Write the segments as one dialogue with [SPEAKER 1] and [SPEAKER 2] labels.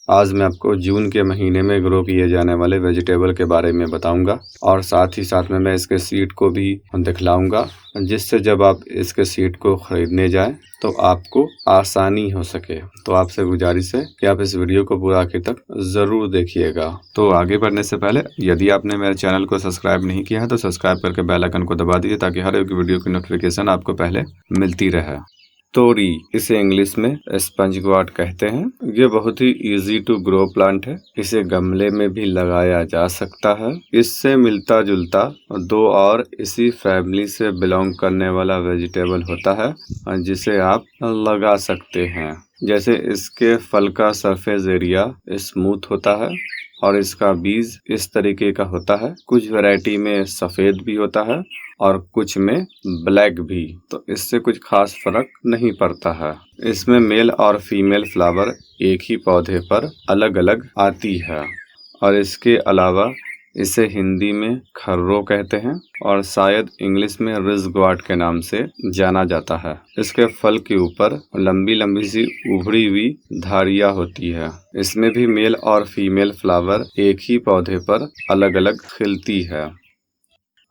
[SPEAKER 1] आज मैं आपको जून के महीने में ग्रो किए जाने वाले वेजिटेबल के बारे में बताऊंगा और साथ ही साथ में मैं इसके सीड को भी दिखलाऊंगा, जिससे जब आप इसके सीड को खरीदने जाएं तो आपको आसानी हो सके। तो आपसे गुजारिश है कि आप इस वीडियो को पूरा आखिर तक जरूर देखिएगा। तो आगे बढ़ने से पहले यदि आपने मेरे चैनल को सब्सक्राइब नहीं किया है तो सब्सक्राइब करके बेल आइकन को दबा दीजिए, ताकि हर एक वीडियो की नोटिफिकेशन आपको पहले मिलती रहे। तोरी, इसे इंग्लिश में स्पंज गॉड कहते हैं। ये बहुत ही इजी टू ग्रो प्लांट है। इसे गमले में भी लगाया जा सकता है। इससे मिलता जुलता दो और इसी फैमिली से बिलोंग करने वाला वेजिटेबल होता है जिसे आप लगा सकते हैं। जैसे इसके फल का सरफेस एरिया स्मूथ होता है और इसका बीज इस तरीके का होता है। कुछ वैरायटी में सफेद भी होता है और कुछ में ब्लैक भी, तो इससे कुछ खास फर्क नहीं पड़ता है। इसमें मेल और फीमेल फ्लावर एक ही पौधे पर अलग अलग आती है और इसके अलावा इसे हिंदी में खर्रो कहते हैं और शायद इंग्लिश में रिजगॉड के नाम से जाना जाता है। इसके फल के ऊपर लंबी लंबी सी उभरी हुई धारियां होती है। इसमें भी मेल और फीमेल फ्लावर एक ही पौधे पर अलग अलग खिलती है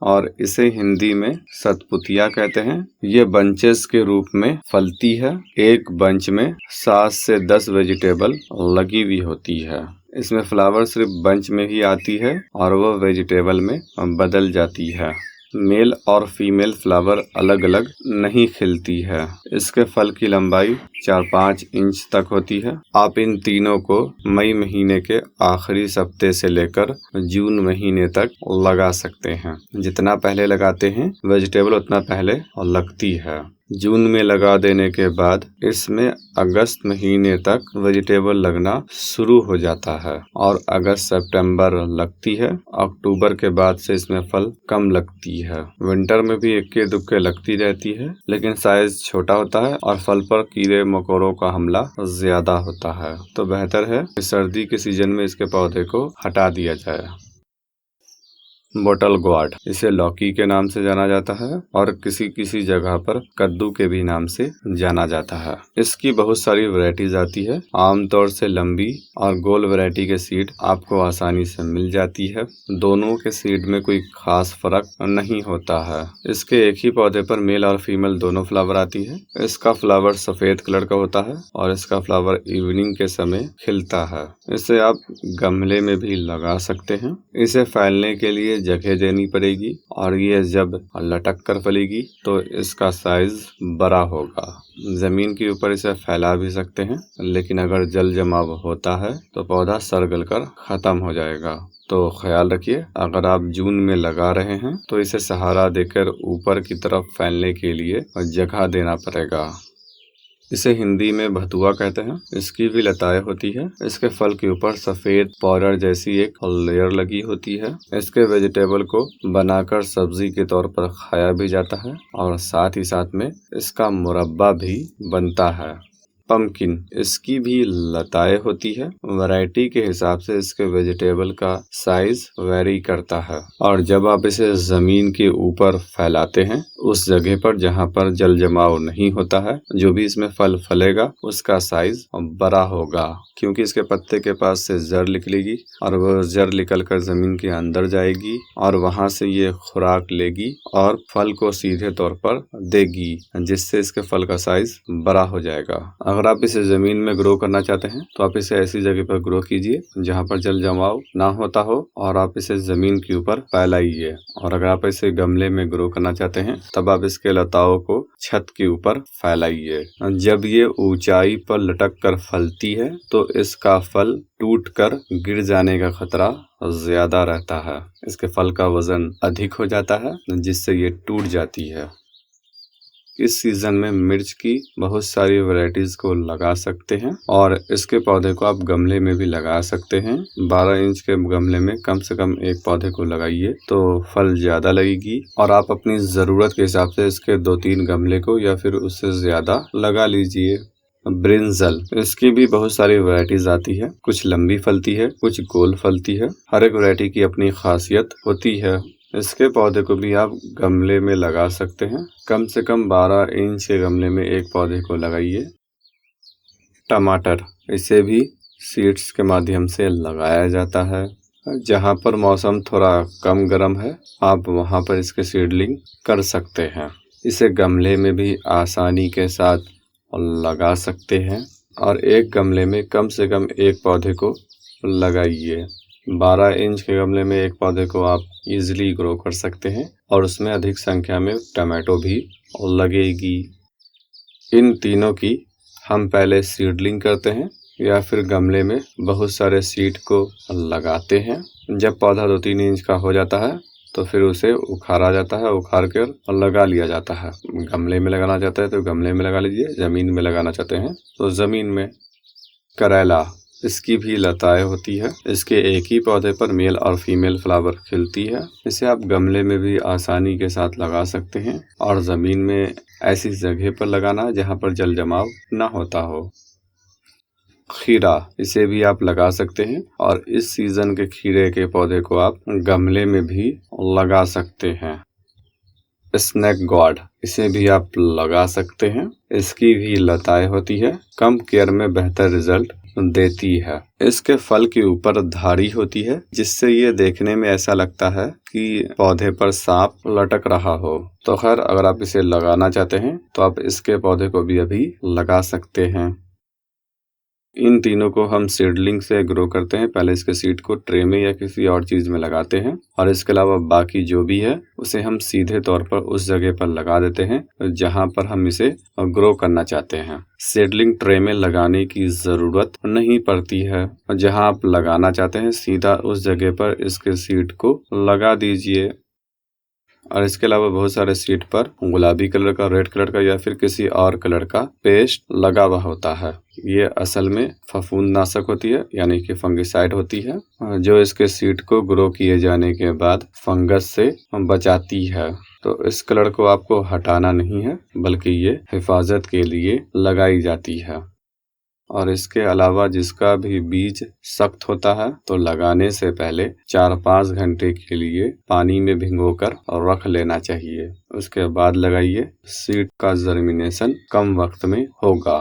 [SPEAKER 1] और इसे हिंदी में सतपुतिया कहते हैं। ये बंचेस के रूप में फलती है। एक बंच में 7 से 10 वेजिटेबल लगी हुई होती है। इसमें फ्लावर सिर्फ बंच में ही आती है और वह वेजिटेबल में बदल जाती है। मेल और फीमेल फ्लावर अलग अलग नहीं खिलती है। इसके फल की लंबाई 4-5 इंच तक होती है। आप इन तीनों को मई महीने के आखिरी सप्ताह से लेकर जून महीने तक लगा सकते हैं। जितना पहले लगाते हैं वेजिटेबल उतना पहले लगती है। जून में लगा देने के बाद इसमें अगस्त महीने तक वेजिटेबल लगना शुरू हो जाता है और अगस्त सितंबर लगती है। अक्टूबर के बाद से इसमें फल कम लगती है। विंटर में भी इक्के दुक्के लगती रहती है, लेकिन साइज छोटा होता है और फल पर कीड़े मकोड़ों का हमला ज्यादा होता है। तो बेहतर है कि सर्दी के सीजन में इसके पौधे को हटा दिया जाए। बोटल गॉड, इसे लौकी के नाम से जाना जाता है और किसी किसी जगह पर कद्दू के भी नाम से जाना जाता है। इसकी बहुत सारी वैरायटीज आती है। आमतौर से लंबी और गोल वैरायटी के सीड आपको आसानी से मिल जाती है। दोनों के सीड में कोई खास फर्क नहीं होता है। इसके एक ही पौधे पर मेल और फीमेल दोनों फ्लावर आती है। इसका फ्लावर सफेद कलर का होता है और इसका फ्लावर इवनिंग के समय खिलता है। इसे आप गमले में भी लगा सकते हैं। इसे फैलने के लिए जगह देनी पड़ेगी और ये जब लटक कर फलेगी तो इसका साइज बड़ा होगा। जमीन के ऊपर इसे फैला भी सकते हैं, लेकिन अगर जल जमाव होता है तो पौधा सड़गल कर खत्म हो जाएगा। तो ख्याल रखिए, अगर आप जून में लगा रहे हैं तो इसे सहारा देकर ऊपर की तरफ फैलने के लिए जगह देना पड़ेगा। इसे हिंदी में भतुआ कहते हैं। इसकी भी लताएं होती है। इसके फल के ऊपर सफेद पाउडर जैसी एक लेयर लगी होती है। इसके वेजिटेबल को बनाकर सब्जी के तौर पर खाया भी जाता है और साथ ही साथ में इसका मुरब्बा भी बनता है। पम्पकिन, इसकी भी लताएं होती है। वैरायटी के हिसाब से इसके वेजिटेबल का साइज वेरी करता है और जब आप इसे जमीन के ऊपर फैलाते हैं उस जगह पर जहां पर जल जमाव नहीं होता है, जो भी इसमें फल फलेगा उसका साइज बड़ा होगा, क्योंकि इसके पत्ते के पास से जड़ निकलेगी और वह जड़ निकल कर जमीन के अंदर जाएगी और वहां से ये खुराक लेगी और फल को सीधे तौर पर देगी, जिससे इसके फल का साइज बड़ा हो जाएगा। अगर आप इसे जमीन में ग्रो करना चाहते हैं तो आप इसे ऐसी जगह पर ग्रो कीजिए जहां पर जल जमाव ना होता हो और आप इसे जमीन के ऊपर फैलाइए। और अगर आप इसे गमले में ग्रो करना चाहते हैं तब आप इसके लताओं को छत के ऊपर फैलाइए। जब ये ऊंचाई पर लटक कर फलती है तो इसका फल टूट कर गिर जाने का खतरा ज्यादा रहता है। इसके फल का वजन अधिक हो जाता है जिससे ये टूट जाती है। इस सीजन में मिर्च की बहुत सारी वैरायटीज को लगा सकते हैं और इसके पौधे को आप गमले में भी लगा सकते हैं। 12 इंच के गमले में कम से कम एक पौधे को लगाइए तो फल ज्यादा लगेगी और आप अपनी जरूरत के हिसाब से इसके 2-3 गमले को या फिर उससे ज्यादा लगा लीजिए। ब्रिंजल, इसकी भी बहुत सारी वैरायटीज आती है। कुछ लंबी फलती है, कुछ गोल फलती है। हर एक वैरायटी की अपनी खासियत होती है। इसके पौधे को भी आप गमले में लगा सकते हैं। कम से कम 12 इंच के गमले में एक पौधे को लगाइए। टमाटर, इसे भी सीड्स के माध्यम से लगाया जाता है। जहाँ पर मौसम थोड़ा कम गर्म है, आप वहाँ पर इसके सीडलिंग कर सकते हैं। इसे गमले में भी आसानी के साथ लगा सकते हैं और एक गमले में कम से कम एक पौधे को लगाइए। 12 इंच के गमले में एक पौधे को आप इजीली ग्रो कर सकते हैं और उसमें अधिक संख्या में टमाटो भी लगेगी। इन तीनों की हम पहले सीडलिंग करते हैं या फिर गमले में बहुत सारे सीड को लगाते हैं। जब पौधा 2-3 इंच का हो जाता है तो फिर उसे उखाड़ा जाता है, उखाड़ कर लगा लिया जाता है। गमले में लगाना चाहते हैं तो गमले में लगा लीजिए, जमीन में लगाना चाहते हैं तो जमीन में। करेला, इसकी भी लताएं होती है। इसके एक ही पौधे पर मेल और फीमेल फ्लावर खिलती है। इसे आप गमले में भी आसानी के साथ लगा सकते हैं और जमीन में ऐसी जगह पर लगाना है जहाँ पर जल जमाव न होता हो। खीरा, इसे भी आप लगा सकते हैं और इस सीजन के खीरे के पौधे को आप गमले में भी लगा सकते हैं। स्नेक गॉड, इसे भी आप लगा सकते हैं। इसकी भी लताएं होती है, कम केयर में बेहतर रिजल्ट देती है। इसके फल के ऊपर धारी होती है जिससे ये देखने में ऐसा लगता है कि पौधे पर सांप लटक रहा हो। तो खैर, अगर आप इसे लगाना चाहते हैं तो आप इसके पौधे को भी अभी लगा सकते हैं। इन तीनों को हम सीडलिंग से ग्रो करते हैं। पहले इसके सीड को ट्रे में या किसी और चीज में लगाते हैं और इसके अलावा बाकी जो भी है उसे हम सीधे तौर पर उस जगह पर लगा देते हैं जहां पर हम इसे ग्रो करना चाहते हैं। सीडलिंग ट्रे में लगाने की जरूरत नहीं पड़ती है। जहां आप लगाना चाहते हैं सीधा उस जगह पर इसके सीड को लगा दीजिए। और इसके अलावा बहुत सारे सीड पर गुलाबी कलर का, रेड कलर का या फिर किसी और कलर का पेस्ट लगा हुआ होता है। ये असल में फफूंदनाशक होती है, यानी कि फंगिसाइड होती है, जो इसके सीड को ग्रो किए जाने के बाद फंगस से बचाती है। तो इस कलर को आपको हटाना नहीं है, बल्कि ये हिफाजत के लिए लगाई जाती है। और इसके अलावा जिसका भी बीज सख्त होता है तो लगाने से पहले 4-5 घंटे के लिए पानी में भिगोकर रख लेना चाहिए। उसके बाद लगाइए। सीड का जर्मिनेशन कम वक्त में होगा।